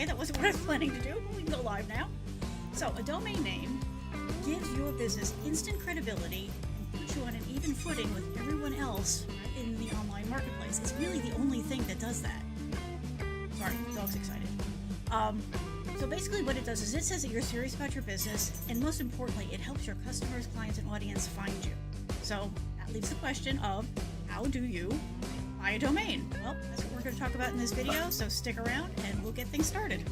Okay, that wasn't what I was planning to do, but we can go live now. So a domain name gives your business instant credibility and puts you on an even footing with everyone else in the online marketplace. It's really the only thing that does that. Sorry, the dog's excited. So basically what it does is it says that you're serious about your business, and most importantly, it helps your customers, clients, and audience find you. So that leaves the question of, how do you buy a domain? Well, that's what we're going to talk about in this video, so stick around and we'll get things started.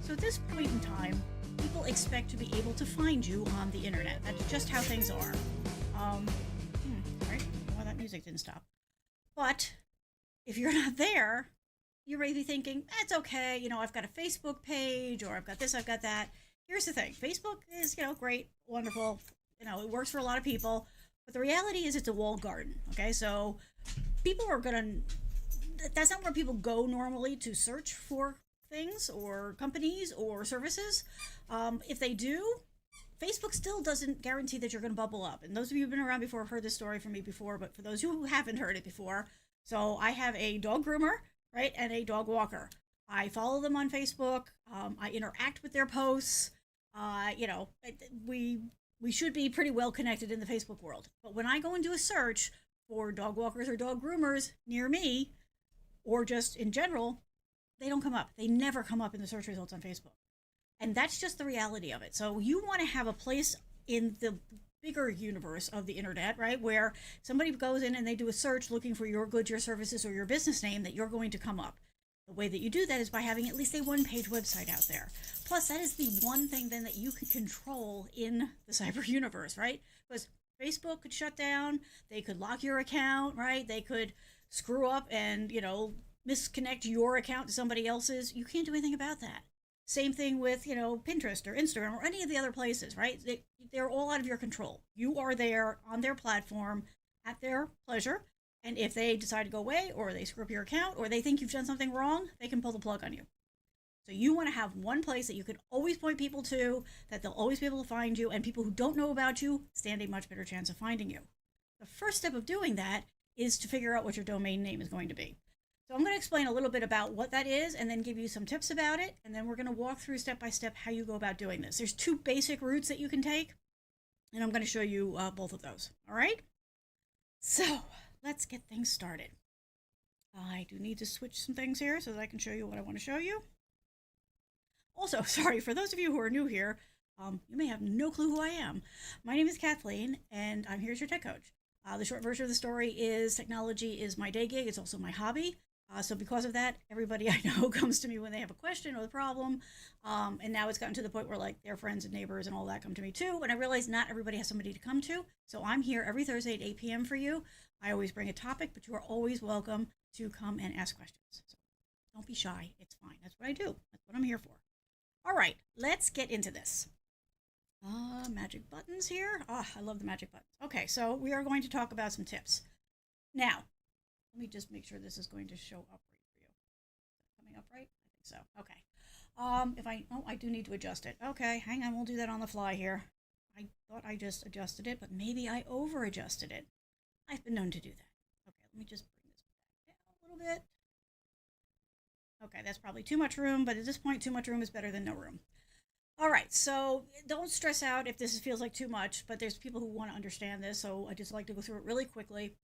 So at this point in time, people expect to be able to find you on the internet. That's just how things are. Sorry, well, that music didn't stop. But if you're not there, you may be thinking, that's okay, you know, I've got a Facebook page, or I've got this, I've got that. Here's the thing, Facebook is, you know, great, wonderful, you know, it works for a lot of people, but the reality is it's a walled garden, okay? So people are gonna, that's not where people go normally to search for things or companies or services. If they do, Facebook still doesn't guarantee that you're going to bubble up. And those of you who've been around before have heard this story from me before, but for those who haven't heard it before, so I have a dog groomer, right, and a dog walker. I follow them on Facebook. I interact with their posts. You know, we should be pretty well connected in the Facebook world. But when I go and do a search for dog walkers or dog groomers near me, or just in general, they don't come up. They never come up in the search results on Facebook. And that's just the reality of it. So you want to have a place in the bigger universe of the internet, right, where somebody goes in and they do a search looking for your goods, your services, or your business name, that you're going to come up. The way that you do that is by having at least a one-page website out there. Plus, that is the one thing then that you can control in the cyber universe, right? Because Facebook could shut down, they could lock your account, right? They could screw up and, you know, misconnect your account to somebody else's. You can't do anything about that. Same thing with, you know, Pinterest or Instagram or any of the other places, right? They're all out of your control. You are there on their platform at their pleasure. And if they decide to go away, or they screw up your account, or they think you've done something wrong, they can pull the plug on you. So you want to have one place that you can always point people to, that they'll always be able to find you, and people who don't know about you stand a much better chance of finding you. The first step of doing that is to figure out what your domain name is going to be. So I'm going to explain a little bit about what that is, and then give you some tips about it, and then we're going to walk through step by step how you go about doing this. There's two basic routes that you can take, and I'm going to show you both of those. All right? So let's get things started. I do need to switch some things here so that I can show you what I want to show you. Also, sorry, for those of you who are new here, you may have no clue who I am. My name is Kathleen, and I'm here as your tech coach. The short version of the story is technology is my day gig. It's also my hobby. So because of that, everybody I know comes to me when they have a question or a problem. And now it's gotten to the point where, like, their friends and neighbors and all that come to me too. And I realize not everybody has somebody to come to. So I'm here every Thursday at 8 p.m. for you. I always bring a topic, but you are always welcome to come and ask questions. So don't be shy. It's fine. That's what I do. That's what I'm here for. All right, let's get into this. Magic buttons here. I love the magic buttons. Okay, so we are going to talk about some tips. Now, let me just make sure this is going to show up right for you. Coming up right? I think so. Okay. I do need to adjust it. Okay, hang on, we'll do that on the fly here. I thought I just adjusted it, but maybe I over adjusted it. I've been known to do that. Okay, let me just bring this back down a little bit. Okay, that's probably too much room, but at this point, too much room is better than no room. All right, so don't stress out if this feels like too much, but there's people who want to understand this, so I just like to go through it really quickly.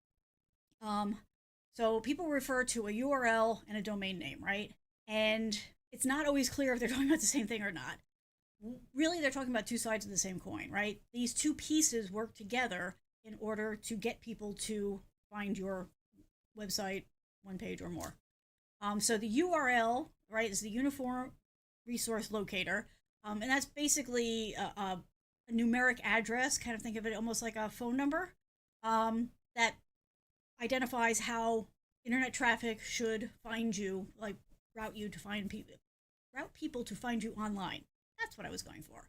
So people refer to a URL and a domain name, right? And it's not always clear if they're talking about the same thing or not. Really, they're talking about two sides of the same coin, right? These two pieces work together in order to get people to find your website, one page or more. So the URL, right, is the Uniform Resource Locator. And that's basically a numeric address, kind of think of it almost like a phone number, that identifies how internet traffic should find you, like route people to find you online. That's what I was going for.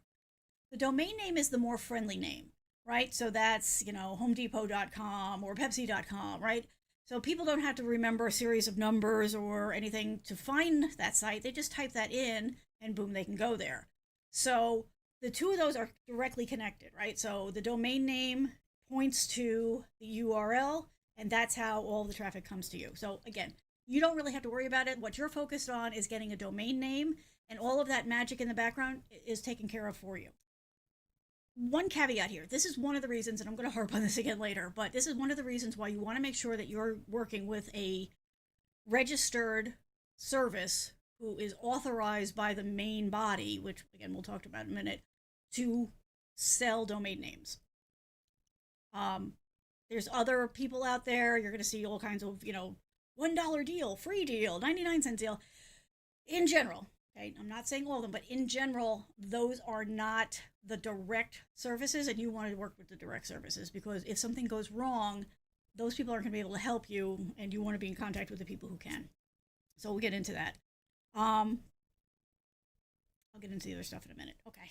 The domain name is the more friendly name, right? So that's, you know, homedepot.com or pepsi.com, right? So people don't have to remember a series of numbers or anything to find that site. They just type that in and boom, they can go there. So the two of those are directly connected, right? So the domain name points to the URL, and that's how all the traffic comes to you. So again, you don't really have to worry about it. What you're focused on is getting a domain name, and all of that magic in the background is taken care of for you. One caveat here, this is one of the reasons, and I'm going to harp on this again later, but this is one of the reasons why you want to make sure that you're working with a registered service who is authorized by the main body, which again we'll talk about in a minute, to sell domain names. There's other people out there. You're going to see all kinds of, $1 deal, free deal, 99-cent deal. In general, okay, I'm not saying all of them, but in general, those are not the direct services, and you want to work with the direct services because if something goes wrong, those people aren't going to be able to help you, and you want to be in contact with the people who can. So we'll get into that. I'll get into the other stuff in a minute. Okay.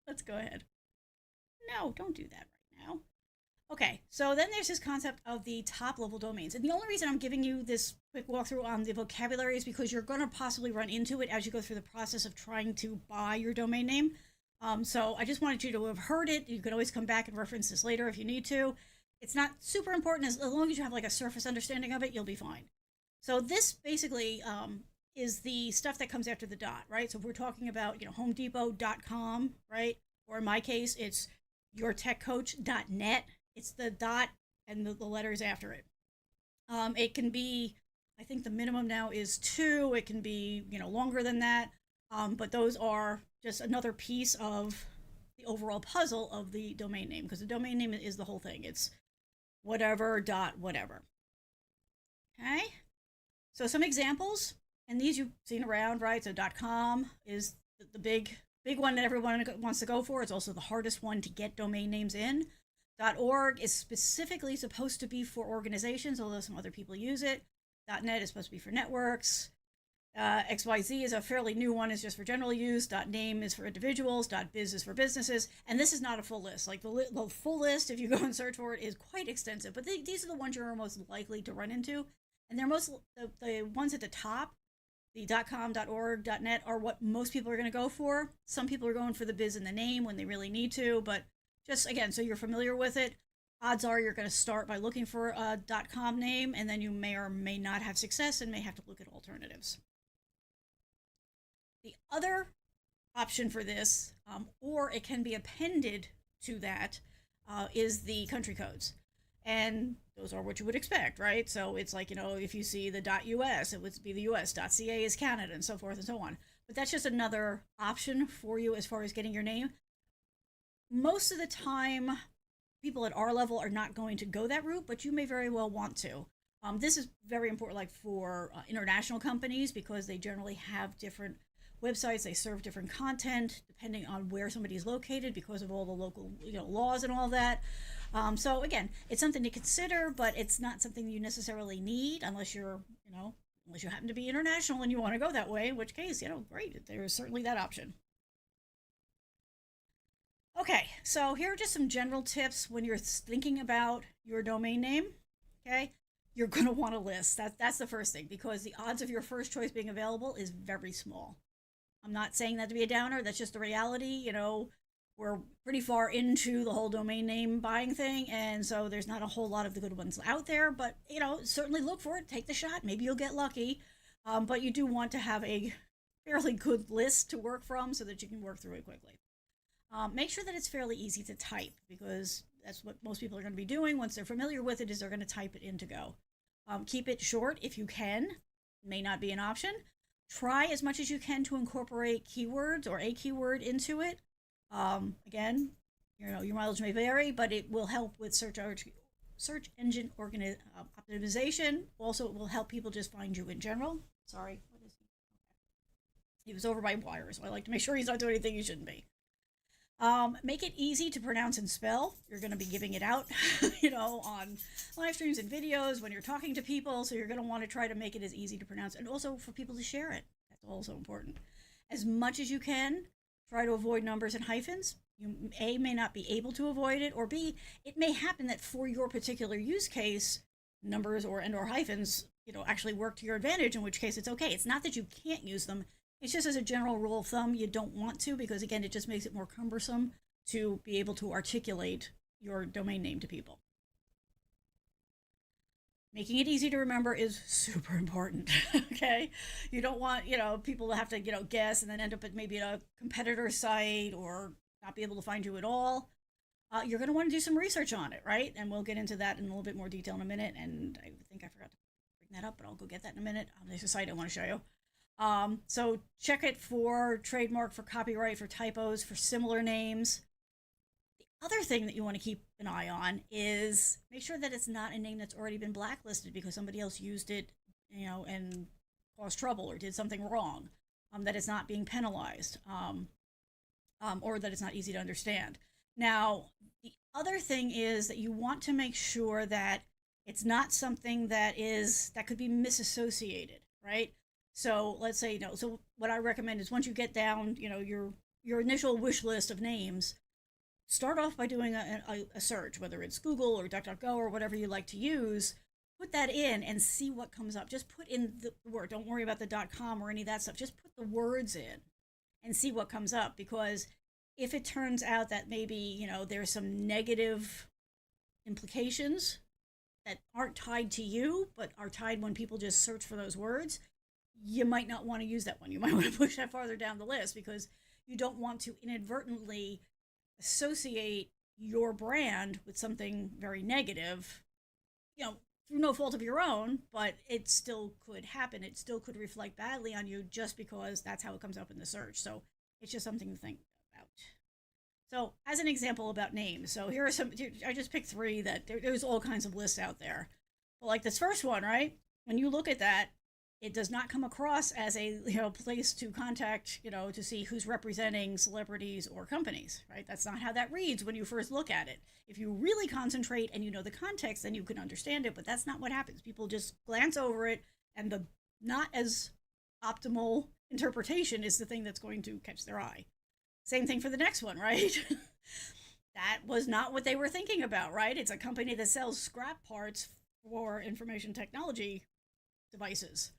Let's go ahead. No, don't do that right now. Okay, so then there's this concept of the top level domains. And the only reason I'm giving you this quick walkthrough on the vocabulary is because you're going to possibly run into it as you go through the process of trying to buy your domain name. So I just wanted you to have heard it. You can always come back and reference this later if you need to. It's not super important. As long as you have like a surface understanding of it, you'll be fine. So this basically is the stuff that comes after the dot, right? So if we're talking about, homedepot.com, right? Or in my case, it's yourtechcoach.net. It's the dot and the letters after it. It can be, I think the minimum now is 2. It can be, longer than that. But those are just another piece of the overall puzzle of the domain name, because the domain name is the whole thing. It's whatever dot whatever. Okay. So some examples, and these you've seen around, right? So .com is the big one that everyone wants to go for. It's also the hardest one to get domain names in. .org is specifically supposed to be for organizations, although some other people use it. .net is supposed to be for networks. XYZ is a fairly new one, is just for general use. .name is for individuals. .biz is for businesses. And this is not a full list. Like the full list, if you go and search for it, is quite extensive. But these are the ones you're most likely to run into. And they're the ones at the top, the .com, .org, .net, are what most people are going to go for. Some people are going for the biz in the name when they really need to, but just again, so you're familiar with it, odds are you're going to start by looking for a .com name, and then you may or may not have success and may have to look at alternatives. The other option for this, or it can be appended to that, is the country codes. And those are what you would expect, right? So it's like, if you see the .us, it would be the US, .ca is Canada, and so forth and so on. But that's just another option for you as far as getting your name. Most of the time, people at our level are not going to go that route, but you may very well want to. This is very important, like for international companies, because they generally have different websites. They serve different content depending on where somebody's located because of all the local laws and all that. So again, it's something to consider, but it's not something you necessarily need unless you're, unless you happen to be international and you want to go that way, in which case, great. There's certainly that option. Okay, so here are just some general tips when you're thinking about your domain name. Okay, you're going to want a list. That's the first thing, because the odds of your first choice being available is very small. I'm not saying that to be a downer. That's just the reality. We're pretty far into the whole domain name buying thing, and so there's not a whole lot of the good ones out there. But certainly look for it. Take the shot. Maybe you'll get lucky. But you do want to have a fairly good list to work from so that you can work through it quickly. Make sure that it's fairly easy to type, because that's what most people are going to be doing once they're familiar with it, is they're going to type it in to go. Keep it short if you can. May not be an option. Try as much as you can to incorporate keywords or a keyword into it. Again, your mileage may vary, but it will help with search engine optimization. Also, it will help people just find you in general. Sorry, what is he? Okay. He was over by wire, so I like to make sure he's not doing anything he shouldn't be. Make it easy to pronounce and spell. You're going to be giving it out, on live streams and videos when you're talking to people. So you're going to want to try to make it as easy to pronounce, and also for people to share it. That's also important. As much as you can, try to avoid numbers and hyphens. You may not be able to avoid it, or B, it may happen that for your particular use case, numbers or hyphens, actually work to your advantage, in which case it's okay. It's not that you can't use them. It's just as a general rule of thumb, you don't want to because, again, it just makes it more cumbersome to be able to articulate your domain name to people. Making it easy to remember is super important. Okay, you don't want people to have to guess and then end up at maybe a competitor site or not be able to find you at all. You're going to want to do some research on it, right? And we'll get into that in a little bit more detail in a minute. And I think I forgot to bring that up, but I'll go get that in a minute. There's a site I want to show you. So check it for trademark, for copyright, for typos, for similar names. The other thing that you want to keep an eye on is make sure that it's not a name that's already been blacklisted because somebody else used it, and caused trouble or did something wrong. That it's not being penalized, or that it's not easy to understand. Now, the other thing is that you want to make sure that it's not something that could be misassociated, right? So let's say, so what I recommend is once you get down, your initial wish list of names, start off by doing a search, whether it's Google or DuckDuckGo or whatever you like to use. Put that in and see what comes up. Just put in the word. Don't worry about the .com or any of that stuff. Just put the words in and see what comes up. Because if it turns out that maybe, there's some negative implications that aren't tied to you, but are tied when people just search for those words, you might not want to use that one. You might want to push that farther down the list because you don't want to inadvertently associate your brand with something very negative, through no fault of your own, but it still could happen. It still could reflect badly on you just because that's how it comes up in the search. So it's just something to think about. So as an example about names, so here are some, I just picked three that there's all kinds of lists out there. But like this first one, right? When you look at that, it does not come across as a place to contact, to see who's representing celebrities or companies, right? That's not how that reads when you first look at it. If you really concentrate and you know the context, then you can understand it, but that's not what happens. People just glance over it, and the not as optimal interpretation is the thing that's going to catch their eye. Same thing for the next one, right? That was not what they were thinking about, right? It's a company that sells scrap parts for information technology devices.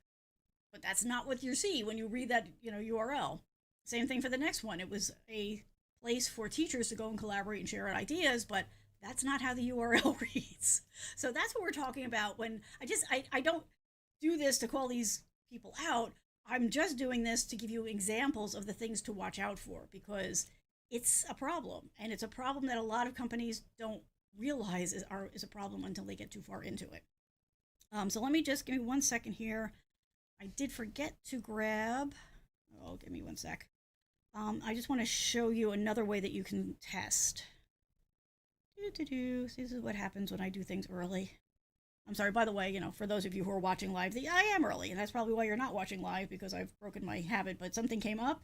But that's not what you see when you read that, URL. Same thing for the next one. It was a place for teachers to go and collaborate and share ideas, but that's not how the URL reads. So that's what we're talking about when I don't do this to call these people out. I'm just doing this to give you examples of the things to watch out for because it's a problem. And it's a problem that a lot of companies don't realize is a problem until they get too far into it. So let me just give me 1 second here. I did forget to grab. Oh, give me 1 sec. I just want to show you another way that you can test. See, this is what happens when I do things early. I'm sorry, by the way, for those of you who are watching live, I am early, and that's probably why you're not watching live because I've broken my habit, but something came up,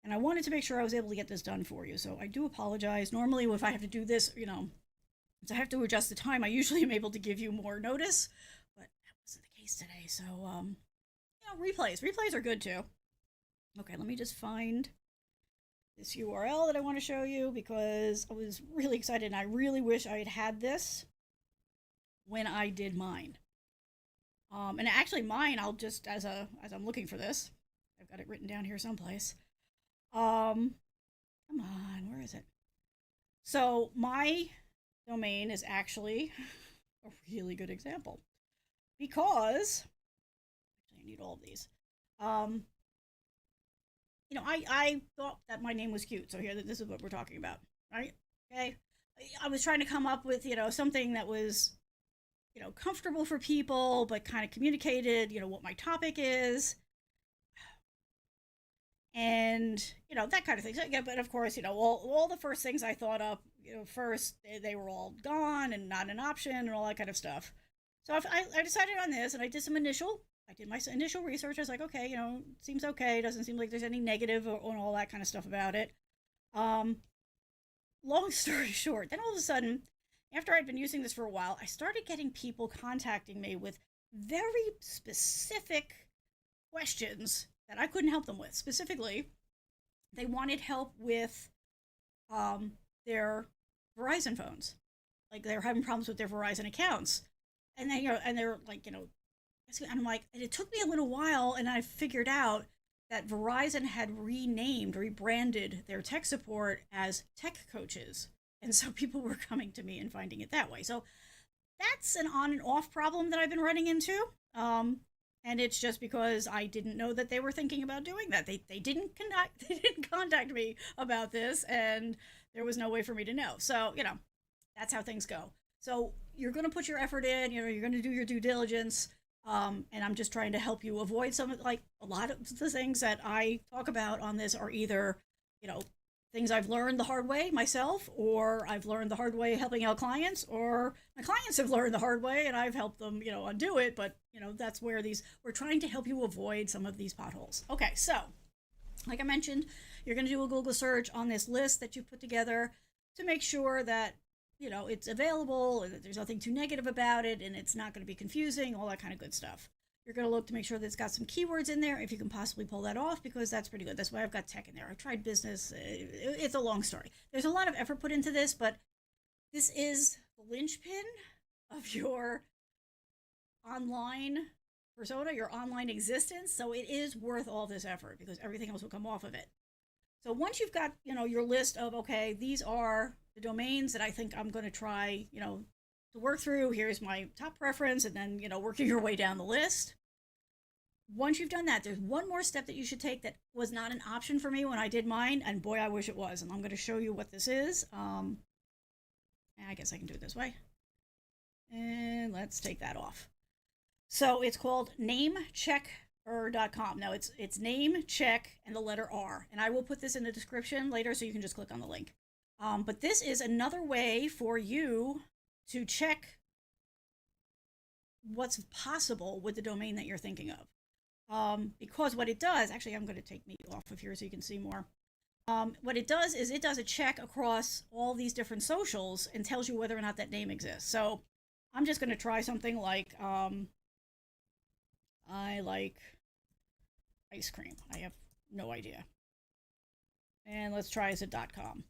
and I wanted to make sure I was able to get this done for you. So I do apologize. Normally, if I have to do this, since I have to adjust the time, I usually am able to give you more notice, but that wasn't the case today. So, replays are good too. Okay, let me just find this URL that I want to show you because I was really excited and I really wish I had had this when I did mine. And actually mine, I'll just, as I'm looking for this, I've got it written down here someplace. Come on, where is it? So my domain is actually a really good example because I need all of these. I thought that my name was cute, so here, this is what we're talking about, right? Okay, I was trying to come up with, something that was, comfortable for people, but kind of communicated, what my topic is, and that kind of thing. So, yeah, but of course, all the first things I thought of, first they were all gone and not an option and all that kind of stuff. So I decided on this, and I did my initial research. I was like, okay, seems okay. Doesn't seem like there's any negative or all that kind of stuff about it. Long story short, then all of a sudden, after I'd been using this for a while, I started getting people contacting me with very specific questions that I couldn't help them with. Specifically, they wanted help with their Verizon phones. Like they're having problems with their Verizon accounts. And then, they're like, and I'm like, and it took me a little while, and I figured out that Verizon had rebranded their tech support as tech coaches. And so people were coming to me and finding it that way. So that's an on and off problem that I've been running into. And it's just because I didn't know that they were thinking about doing that. They didn't contact me about this, and there was no way for me to know. So, that's how things go. So you're going to put your effort in, you're going to do your due diligence. And I'm just trying to help you avoid like a lot of the things that I talk about on this are either, things I've learned the hard way myself, or I've learned the hard way helping out clients, or my clients have learned the hard way and I've helped them, undo it. But, that's where we're trying to help you avoid some of these potholes. Okay, so like I mentioned, you're going to do a Google search on this list that you put together to make sure that, it's available and that there's nothing too negative about it and it's not going to be confusing, all that kind of good stuff. You're going to look to make sure that it's got some keywords in there if you can possibly pull that off, because that's pretty good. That's why I've got tech in there. I've tried business. It's a long story. There's a lot of effort put into this, but this is the linchpin of your online persona, your online existence. So it is worth all this effort because everything else will come off of it. So once you've got, your list of, okay, these are the domains that I think I'm going to try, to work through. Here's my top preference, and then, working your way down the list. Once you've done that, there's one more step that you should take that was not an option for me when I did mine, and boy, I wish it was. And I'm going to show you what this is. I guess I can do it this way. And let's take that off. So it's called namechecker.com. Now it's name, check, and the letter R. And I will put this in the description later so you can just click on the link. But this is another way for you to check what's possible with the domain that you're thinking of. Because what it does, actually, I'm going to take me off of here so you can see more. What it does is it does a check across all these different socials and tells you whether or not that name exists. So I'm just going to try something like, I like ice cream. I have no idea. And let's try as a .com.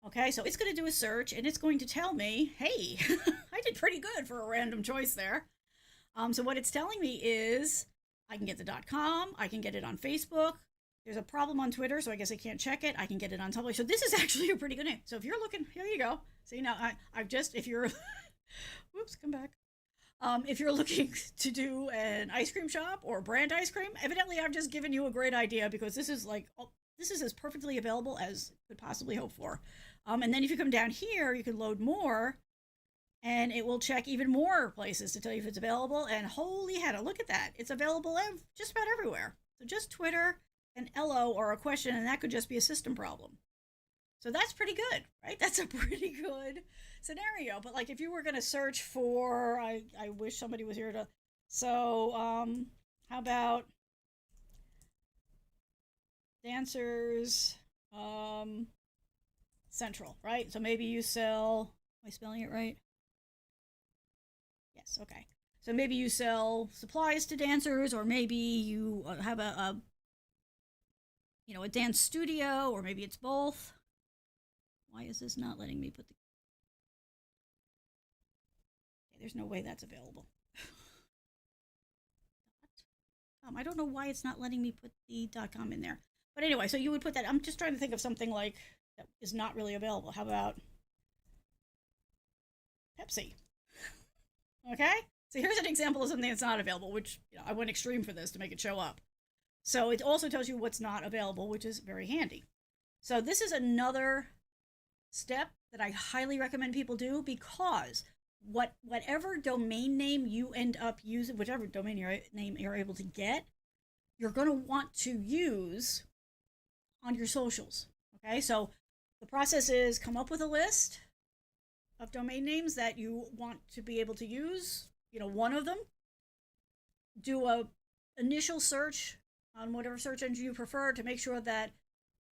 Okay, so it's going to do a search and it's going to tell me, hey, I did pretty good for a random choice there. So what it's telling me is I can get the .com, I can get it on Facebook. There's a problem on Twitter, so I guess I can't check it. I can get it on Tumblr. So this is actually a pretty good name. So if you're looking, here you go. See, now I've just, if you're, whoops, come back. If you're looking to do an ice cream shop or brand ice cream, evidently I've just given you a great idea because this is as perfectly available as could possibly hope for. And then if you come down here, you can load more and it will check even more places to tell you if it's available. And holy hell, look at that. It's available just about everywhere. So just Twitter and LO or a question, and that could just be a system problem. So that's pretty good, right? That's a pretty good scenario. But like if you were going to search for, I wish somebody was here to, so how about dancers central, right? So maybe you sell, am I spelling it right? Yes, okay. So maybe you sell supplies to dancers, or maybe you have a dance studio, or maybe it's both. Why is this not letting me put the... Okay, there's no way that's available. I don't know why it's not letting me put the .com in there. But anyway, so you would put that. I'm just trying to think of something like that is not really available. How about Pepsi? Okay? So here's an example of something that's not available, which I went extreme for this to make it show up. So it also tells you what's not available, which is very handy. So this is another step that I highly recommend people do, because whatever domain name you end up using, whichever domain name you're able to get, you're going to want to use on your socials. Okay, so the process is come up with a list of domain names that you want to be able to use, one of them, do a initial search on whatever search engine you prefer to make sure that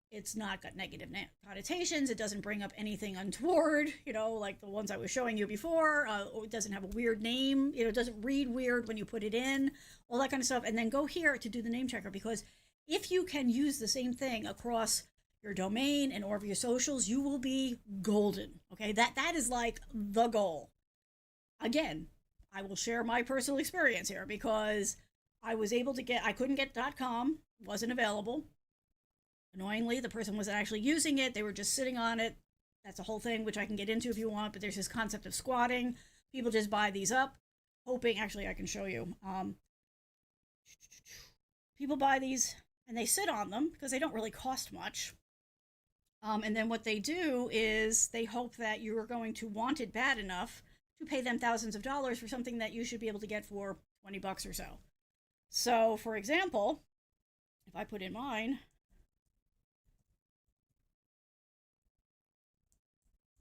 it's not got negative connotations. It doesn't bring up anything untoward, like the ones I was showing you before. Or it doesn't have a weird name. It doesn't read weird when you put it in, all that kind of stuff. And then go here to do the name checker, because if you can use the same thing across your domain and over your socials, you will be golden. Okay, that is like the goal. Again, I will share my personal experience here, because I was able to I couldn't get .com wasn't available. Annoyingly, the person wasn't actually using it. They were just sitting on it. That's a whole thing, which I can get into if you want, but there's this concept of squatting. People just buy these up, hoping, actually, I can show you. People buy these and they sit on them because they don't really cost much. And then what they do is they hope that you are going to want it bad enough to pay them thousands of dollars for something that you should be able to get for $20 or so. So, for example, if I put in mine,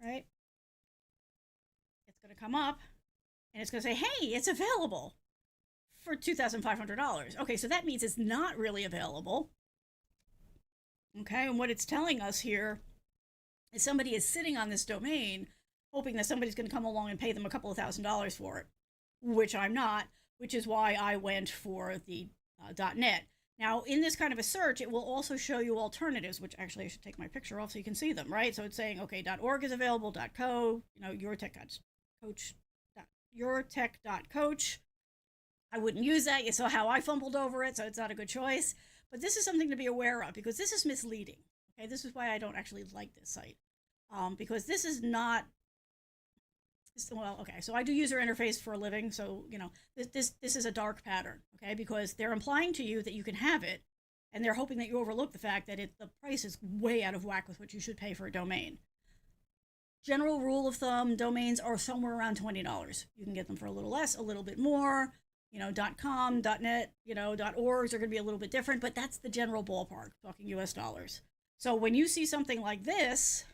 right, it's going to come up and it's going to say, hey, it's available for $2,500. Okay, so that means it's not really available. Okay, and what it's telling us here is somebody is sitting on this domain hoping that somebody's going to come along and pay them a couple of $1,000s for it, which I'm not, which is why I went for the .net. Now, in this kind of a search, it will also show you alternatives, which actually I should take my picture off so you can see them, right? So it's saying, okay, .org is available, .co, yourtech.coach. I wouldn't use that. You saw how I fumbled over it, so it's not a good choice. But this is something to be aware of because this is misleading. Okay, this is why I don't actually like this site, because this is not. Well, okay, so I do user interface for a living, so this is a dark pattern. Okay, because they're implying to you that you can have it, and they're hoping that you overlook the fact that the price is way out of whack with what you should pay for a domain. General rule of thumb: domains are somewhere around $20. You can get them for a little less, a little bit more. .com, .net, .orgs are going to be a little bit different, but that's the general ballpark, talking US dollars. So when you see something like this,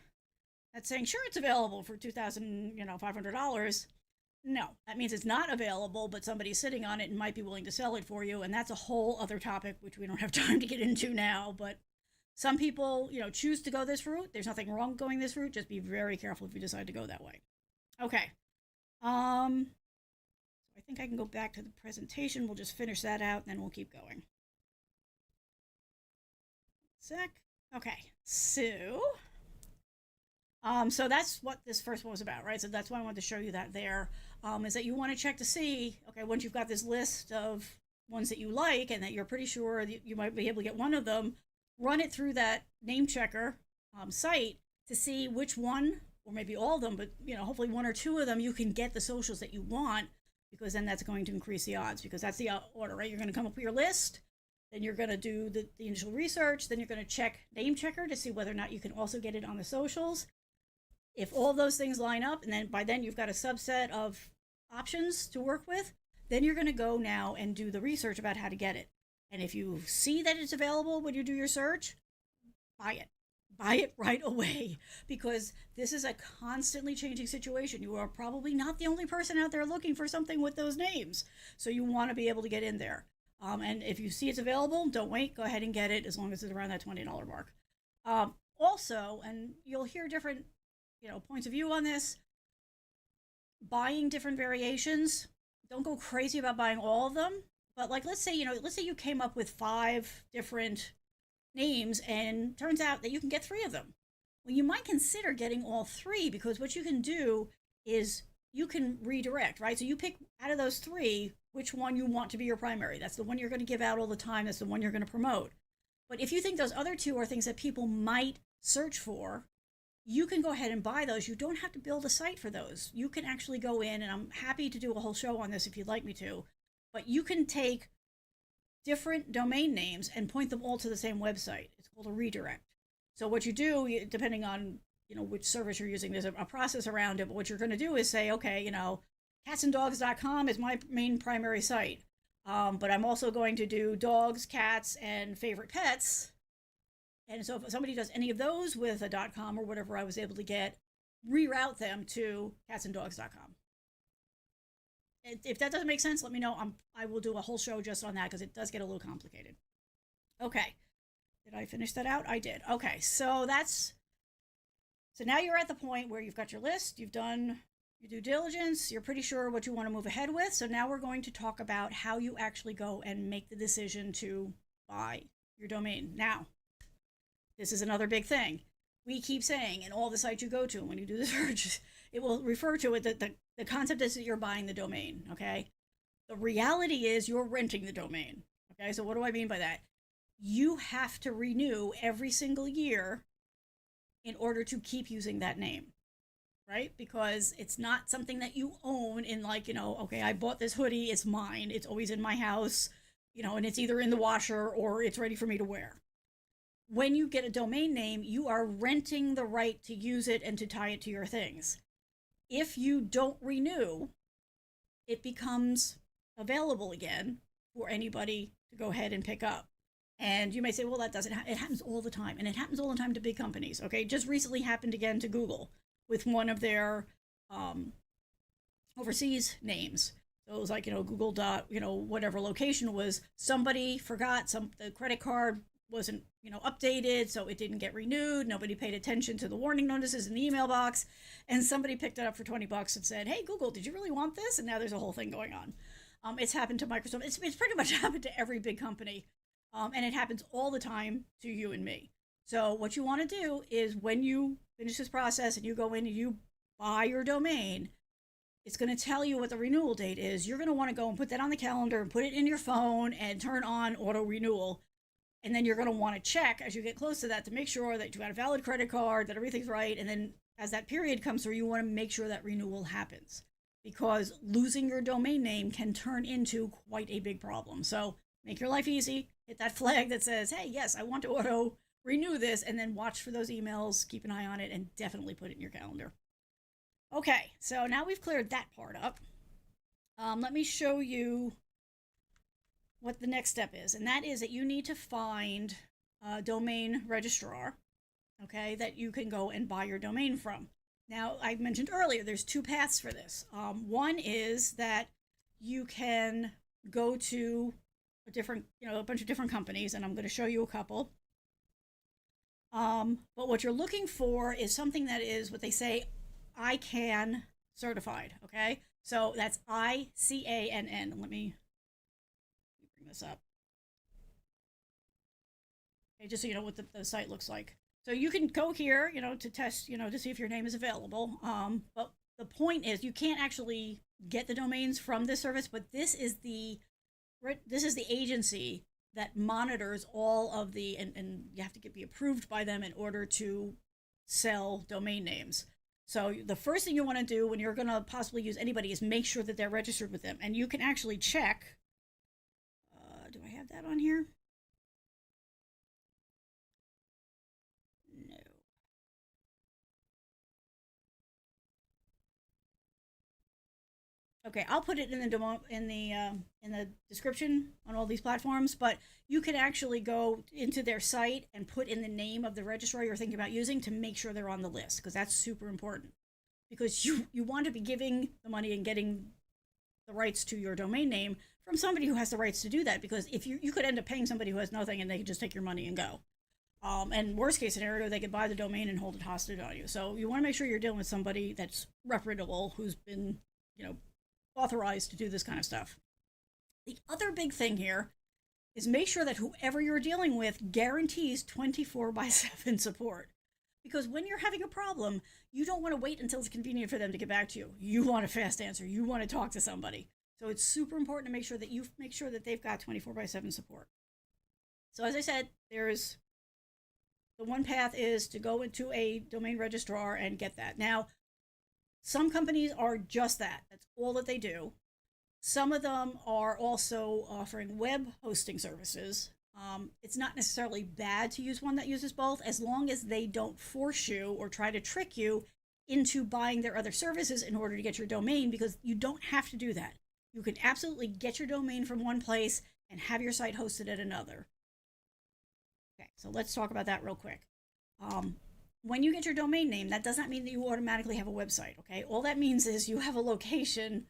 that's saying, sure, it's available for $2,500, no, that means it's not available, but somebody's sitting on it and might be willing to sell it for you, and that's a whole other topic, which we don't have time to get into now, but some people, choose to go this route. There's nothing wrong going this route. Just be very careful if you decide to go that way. Okay. I think I can go back to the presentation. We'll just finish that out, and then we'll keep going. Okay, so that's what this first one was about, right? So that's why I wanted to show you that there, is that you want to check to see, okay, once you've got this list of ones that you like and that you're pretty sure that you might be able to get one of them, run it through that name checker site to see which one, or maybe all of them, but hopefully one or two of them, you can get the socials that you want, because then that's going to increase the odds, because that's the order, right? You're going to come up with your list, then you're going to do the initial research, then you're going to check name checker to see whether or not you can also get it on the socials. If all those things line up, and then by then you've got a subset of options to work with, then you're going to go now and do the research about how to get it. And if you see that it's available when you do your search, buy it. Buy it right away, because this is a constantly changing situation. You are probably not the only person out there looking for something with those names, so you want to be able to get in there. And if you see it's available, don't wait. Go ahead and get it, as long as it's around that $20 mark. Also, and you'll hear different points of view on this, buying different variations. Don't go crazy about buying all of them, but let's say you came up with 5 different names, and turns out that you can get 3 of them. Well, you might consider getting all 3, because what you can do is you can redirect, right? So you pick out of those 3 which one you want to be your primary. That's the one you're going to give out all the time. That's the one you're going to promote. But if you think those other 2 are things that people might search for, you can go ahead and buy those. You don't have to build a site for those. You can actually go in, and I'm happy to do a whole show on this if you'd like me to, but you can take different domain names and point them all to the same website. It's called a redirect. So what you do, depending on which service you're using, there's a process around it, but what you're going to do is say, okay, catsanddogs.com is my main primary site, but I'm also going to do dogs, cats, and favorite pets. And so if somebody does any of those with a .com or whatever I was able to get, reroute them to catsanddogs.com. If that doesn't make sense, let me know. I will do a whole show just on that, because it does get a little complicated. Okay. Did I finish that out? I did. Okay. So now you're at the point where you've got your list, you've done your due diligence, you're pretty sure what you want to move ahead with. So now we're going to talk about how you actually go and make the decision to buy your domain. Now, this is another big thing. We keep saying in all the sites you go to, when you do the search, it will refer to it that the concept is that you're buying the domain, okay? The reality is you're renting the domain, okay? So what do I mean by that? you have to renew every single year in order to keep using that name, right? Because it's not something that you own in, like, okay, I bought this hoodie, it's mine, it's always in my house, and it's either in the washer or it's ready for me to wear. When you get a domain name, you are renting the right to use it and to tie it to your things. If you don't renew, it becomes available again for anybody to go ahead and pick up. And you may say, well, that doesn't it happens all the time. And it happens all the time to big companies. Okay. Just recently happened again to Google with one of their overseas names. So it was like, Google dot, whatever location was, somebody forgot the credit card wasn't, updated, so it didn't get renewed. Nobody paid attention to the warning notices in the email box, and somebody picked it up for $20 and said, "Hey, Google, did you really want this?" And now there's a whole thing going on. It's happened to Microsoft. It's pretty much happened to every big company, and it happens all the time to you and me. So what you want to do is, when you finish this process and you go in and you buy your domain, it's going to tell you what the renewal date is. You're going to want to go and put that on the calendar and put it in your phone and turn on auto renewal. And then you're going to want to check as you get close to that to make sure that you've got a valid credit card, that everything's right. And then as that period comes through, you want to make sure that renewal happens, because losing your domain name can turn into quite a big problem. So make your life easy. Hit that flag that says, hey, yes, I want to auto renew this, and then watch for those emails, keep an eye on it, and definitely put it in your calendar. Okay, so now we've cleared that part up. Let me show you what the next step is, and that is that you need to find a domain registrar, okay, that you can go and buy your domain from. Now, I mentioned earlier, there's two paths for this. One is that you can go to a bunch of different companies, and I'm going to show you a couple. But what you're looking for is something that is what they say ICANN certified, okay? So that's ICANN. Let me bring this up. Okay, just so you know what the site looks like. So you can go here, to test, to see if your name is available. But the point is, you can't actually get the domains from this service, but this is the agency that monitors all of the, and you have to be approved by them in order to sell domain names. So the first thing you want to do when you're going to possibly use anybody is make sure that they're registered with them. And you can actually check. Do I have that on here? No. Okay, I'll put it in the description on all these platforms. But you can actually go into their site and put in the name of the registrar you're thinking about using to make sure they're on the list, because that's super important. Because you want to be giving the money and getting the rights to your domain name from somebody who has the rights to do that. Because if you could end up paying somebody who has nothing, and they could just take your money and go. And worst case scenario, they could buy the domain and hold it hostage on you. So you want to make sure you're dealing with somebody that's reputable, who's been, authorized to do this kind of stuff. The other big thing here is make sure that whoever you're dealing with guarantees 24/7 support. Because when you're having a problem, you don't want to wait until it's convenient for them to get back to you. You want a fast answer. You want to talk to somebody. So it's super important to make sure that they've got 24/7 support. So as I said, there's the one path is to go into a domain registrar and get that. Now, some companies are just that. That's all that they do. Some of them are also offering web hosting services. It's not necessarily bad to use one that uses both, as long as they don't force you or try to trick you into buying their other services in order to get your domain, because you don't have to do that. You can absolutely get your domain from one place and have your site hosted at another. Okay, so let's talk about that real quick. When you get your domain name, that does not mean that you automatically have a website, okay? All that means is you have a location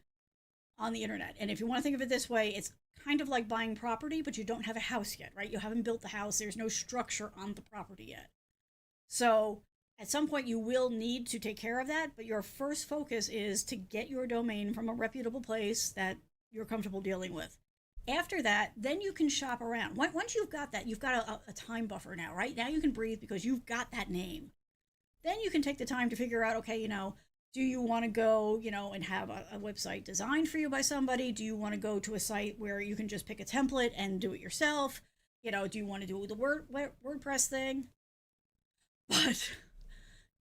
on the internet. And if you want to think of it this way, it's kind of like buying property, but you don't have a house yet, right? You haven't built the house. There's no structure on the property yet. So at some point you will need to take care of that, but your first focus is to get your domain from a reputable place that you're comfortable dealing with. After that, then you can shop around. Once you've got that, you've got a time buffer now, right? Now you can breathe because you've got that name. Then you can take the time to figure out, okay, do you want to go, and have a website designed for you by somebody? Do you want to go to a site where you can just pick a template and do it yourself? Do you want to do the WordPress thing? But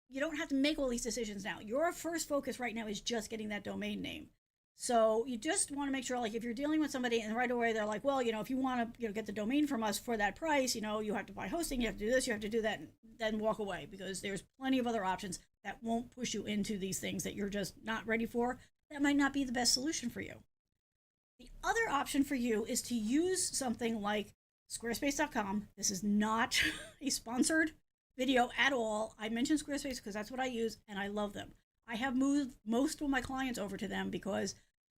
you don't have to make all these decisions now. Your first focus right now is just getting that domain name. So you just want to make sure, like, if you're dealing with somebody and right away they're like, well, if you want to, get the domain from us for that price, you have to buy hosting, you have to do this, you have to do that, and then walk away, because there's plenty of other options that won't push you into these things that you're just not ready for. That might not be the best solution for you. The other option for you is to use something like squarespace.com. This is not a sponsored video at all. I mentioned Squarespace because that's what I use, and I love them. I have moved most of my clients over to them because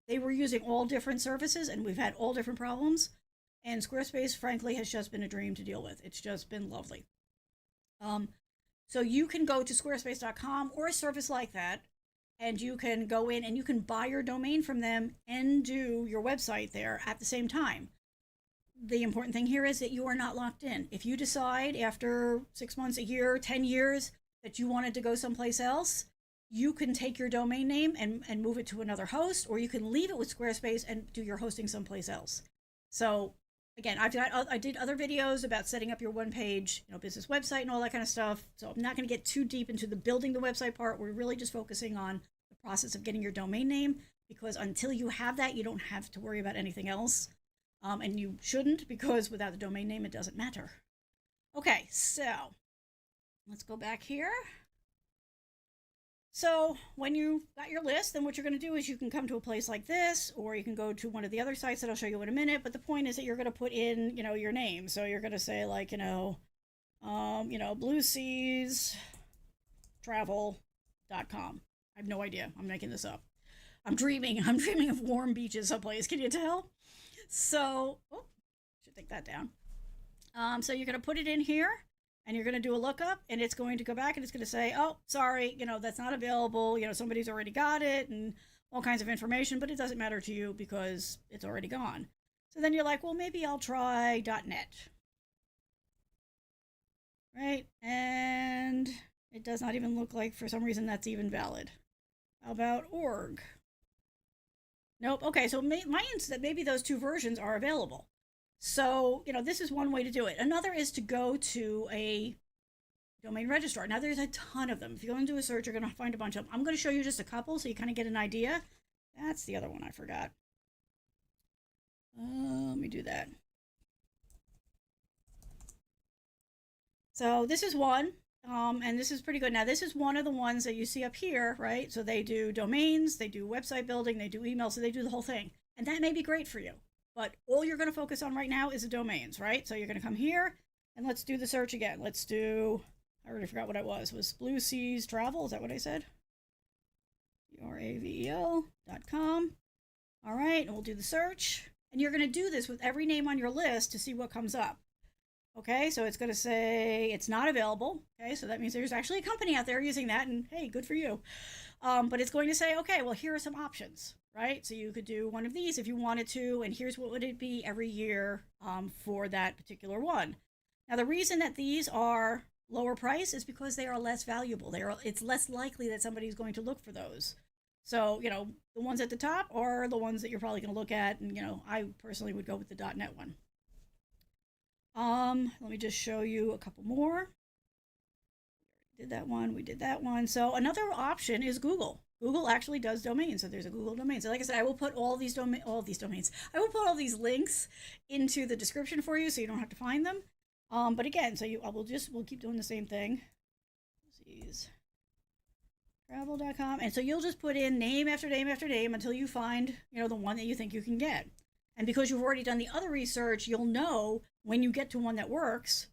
they were using all different services and we've had all different problems. And Squarespace, frankly, has just been a dream to deal with. It's just been lovely. So you can go to squarespace.com or a service like that, and you can go in and you can buy your domain from them and do your website there at the same time. The important thing here is that you are not locked in. If you decide after 6 months, a year, 10 years that you wanted to go someplace else, you can take your domain name and move it to another host, or you can leave it with Squarespace and do your hosting someplace else. So again, I did other videos about setting up your one-page business website and all that kind of stuff. So I'm not going to get too deep into the building the website part. We're really just focusing on the process of getting your domain name, because until you have that, you don't have to worry about anything else. And you shouldn't, because without the domain name, it doesn't matter. Okay, so let's go back here. So when you've got your list, then what you're going to do is you can come to a place like this, or you can go to one of the other sites that I'll show you in a minute. But the point is that you're going to put in, your name. So you're going to say like, Blue Seas Travel.com. I have no idea. I'm making this up. I'm dreaming of warm beaches someplace. Can you tell? So, should take that down. So you're going to put it in here. And you're going to do a lookup, and it's going to go back and it's going to say, oh, sorry, that's not available. Somebody's already got it, and all kinds of information, but it doesn't matter to you because it's already gone. So then you're like, well, maybe I'll try .net. Right? And it does not even look like, for some reason, that's even valid. How about org? Nope. Okay, so mine's that maybe those two versions are available. So, this is one way to do it. Another is to go to a domain registrar. Now, there's a ton of them. If you go and do a search, you're going to find a bunch of them. I'm going to show you just a couple so you kind of get an idea. That's the other one I forgot. Let me do that. So this is one, and this is pretty good. Now, this is one of the ones that you see up here, right? So they do domains, they do website building, they do email, so they do the whole thing. And that may be great for you. But all you're going to focus on right now is the domains, right? So you're going to come here, and let's do the search again. Let's do, I already forgot what it was Blue Seas Travel. Is that what I said? Travel.com. All right, and we'll do the search. And you're going to do this with every name on your list to see what comes up. Okay, so it's going to say it's not available. Okay, so that means there's actually a company out there using that, and hey, good for you. But it's going to say, okay, well, here are some options. Right? So you could do one of these if you wanted to, and here's what would it be every year for that particular one. Now, the reason that these are lower price is because they are less valuable. It's less likely that somebody's going to look for those. So, the ones at the top are the ones that you're probably going to look at, and, I personally would go with the .net one. Let me just show you a couple more. We did that one. So another option is Google. Google actually does domains, so there's a Google domain. So like I said, I will put all these domains. I will put all these links into the description for you, so you don't have to find them. But again, so we'll keep doing the same thing. Travel.com, and so you'll just put in name after name after name until you find the one that you think you can get. And because you've already done the other research, you'll know when you get to one that works.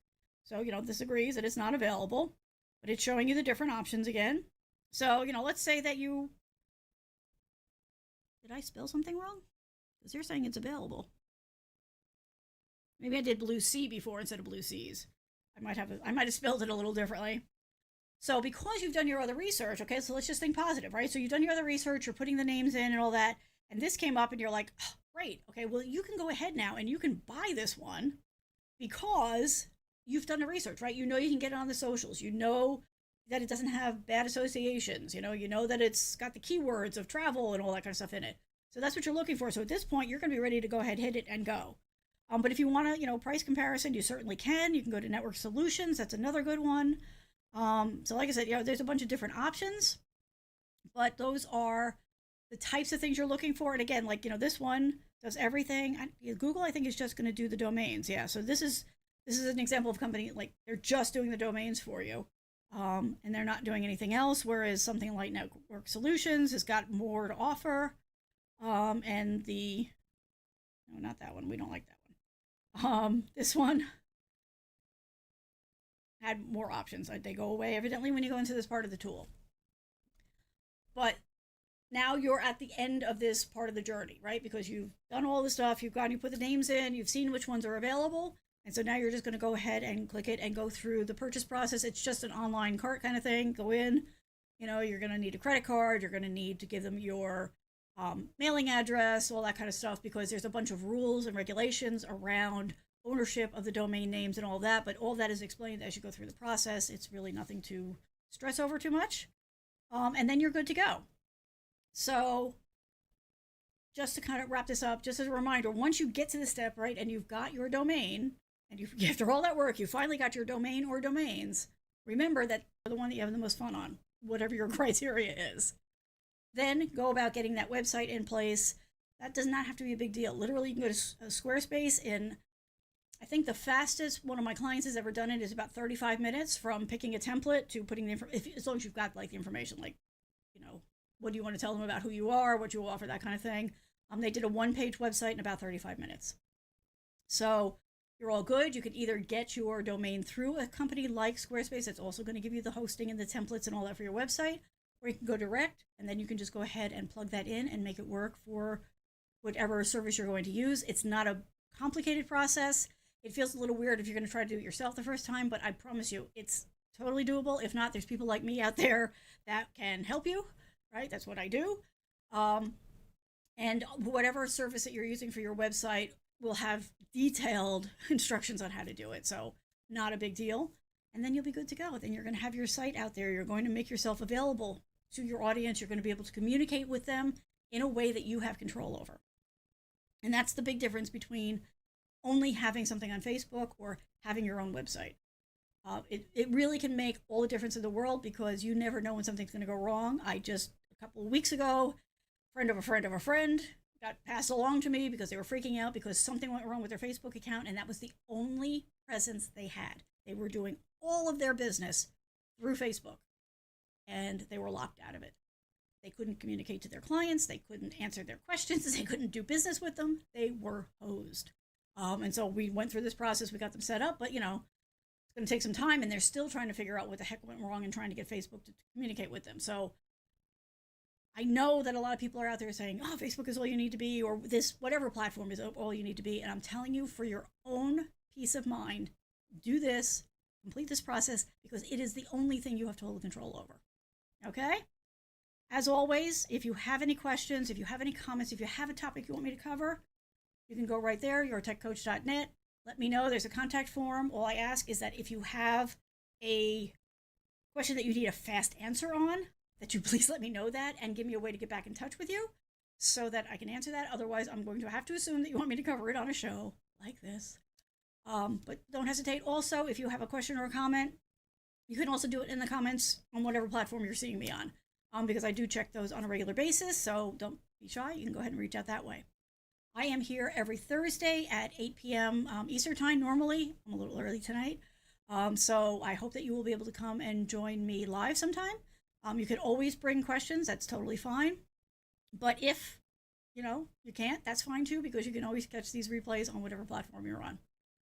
So this agrees that it's not available, but it's showing you the different options again. So, let's say that did I spell something wrong? Because they're saying it's available. Maybe I did Blue Sea before instead of Blue Seas. I might have spelled it a little differently. So because you've done your other research, okay, so let's just think positive, right? So you've done your other research, you're putting the names in and all that, and this came up and you're like, oh, great, okay, well, you can go ahead now and you can buy this one because you've done the research, right? You can get it on the socials. You know that it doesn't have bad associations. You know that it's got the keywords of travel and all that kind of stuff in it. So that's what you're looking for. So at this point, you're going to be ready to go ahead, hit it, and go. But if you want to, price comparison, you certainly can. You can go to Network Solutions. That's another good one. So like I said, there's a bunch of different options, but those are the types of things you're looking for. And again, like, this one does everything. Google, I think, is just going to do the domains. Yeah. So this is an example of a company, like, they're just doing the domains for you. And they're not doing anything else. Whereas something like Network Solutions has got more to offer. And no, not that one. We don't like that one. This one had more options. They go away evidently when you go into this part of the tool. But now you're at the end of this part of the journey, right? Because you've done all the stuff, you put the names in, you've seen which ones are available. And so now you're just going to go ahead and click it and go through the purchase process. It's just an online cart kind of thing. Go in, you're going to need a credit card. You're going to need to give them your mailing address, all that kind of stuff, because there's a bunch of rules and regulations around ownership of the domain names and all that. But all that is explained as you go through the process. It's really nothing to stress over too much. And then you're good to go. So just to kind of wrap this up, just as a reminder, once you get to the step, right, and you've got your domain, and after all that work, you finally got your domain or domains, remember that the one that you have the most fun on, whatever your criteria is. Then go about getting that website in place. That does not have to be a big deal. Literally, you can go to Squarespace in, I think the fastest one of my clients has ever done it is about 35 minutes from picking a template to putting the information, as long as you've got like the information, like, what do you want to tell them about who you are, what you offer, that kind of thing. They did a one-page website in about 35 minutes. So you're all good. You can either get your domain through a company like Squarespace that's also going to give you the hosting and the templates and all that for your website, or you can go direct, and then you can just go ahead and plug that in and make it work for whatever service you're going to use. It's not a complicated process. It feels a little weird if you're going to try to do it yourself the first time, but I promise you, it's totally doable. If not, there's people like me out there that can help you. Right? That's what I do. And whatever service that you're using for your website will have detailed instructions on how to do it. So not a big deal. And then you'll be good to go. Then you're going to have your site out there. You're going to make yourself available to your audience. You're going to be able to communicate with them in a way that you have control over. And that's the big difference between only having something on Facebook or having your own website. It really can make all the difference in the world, because you never know when something's going to go wrong. A couple of weeks ago, friend of a friend of a friend got passed along to me because they were freaking out because something went wrong with their Facebook account, and that was the only presence they had. They were doing all of their business through Facebook, and they were locked out of it. They couldn't communicate to their clients. They couldn't answer their questions. They couldn't do business with them. They were hosed. And so we went through this process. We got them set up, but it's going to take some time, and they're still trying to figure out what the heck went wrong and trying to get Facebook to communicate with them. So I know that a lot of people are out there saying, oh, Facebook is all you need to be, or this, whatever platform is all you need to be. And I'm telling you, for your own peace of mind, do this, complete this process, because it is the only thing you have total control over. Okay? As always, if you have any questions, if you have any comments, if you have a topic you want me to cover, you can go right there, yourtechcoach.net. Let me know. There's a contact form. All I ask is that if you have a question that you need a fast answer on, that you please let me know that and give me a way to get back in touch with you so that I can answer that. Otherwise, I'm going to have to assume that you want me to cover it on a show like this. But don't hesitate. Also, if you have a question or a comment, you can also do it in the comments on whatever platform you're seeing me on, because I do check those on a regular basis. So don't be shy. You can go ahead and reach out that way. I am here every Thursday at 8 p.m. Eastern time normally. I'm a little early tonight. So I hope that you will be able to come and join me live sometime. You can always bring questions. That's totally fine. But if, you can't, that's fine too, because you can always catch these replays on whatever platform you're on.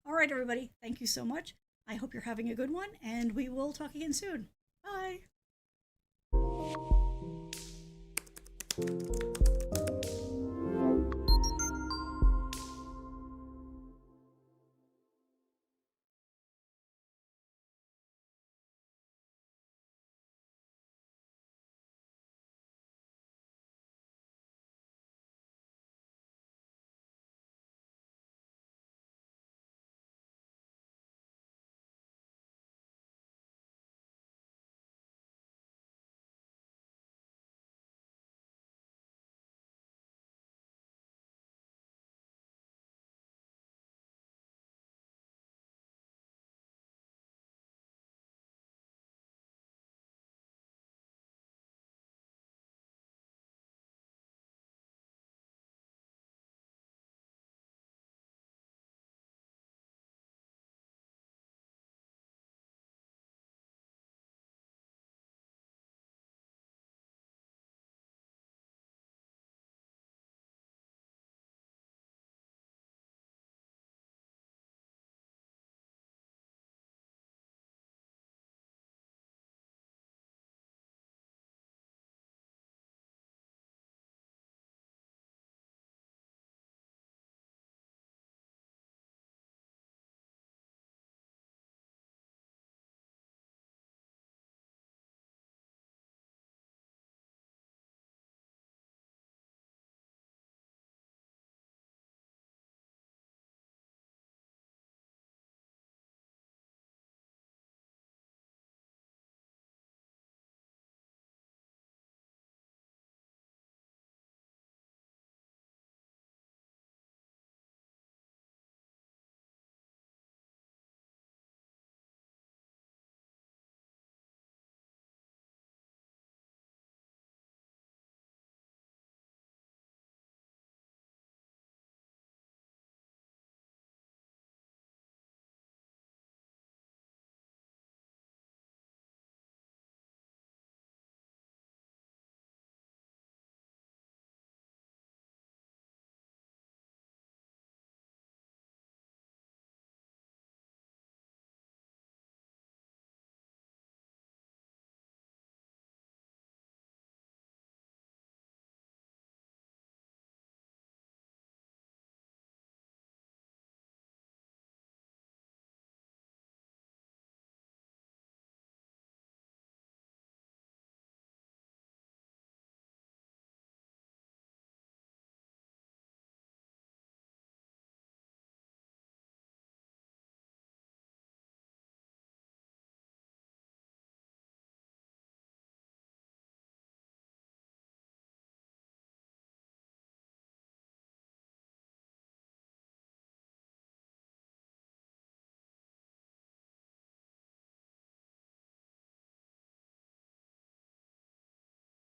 All right, everybody. Thank you so much. I hope you're having a good one, and we will talk again soon. Bye.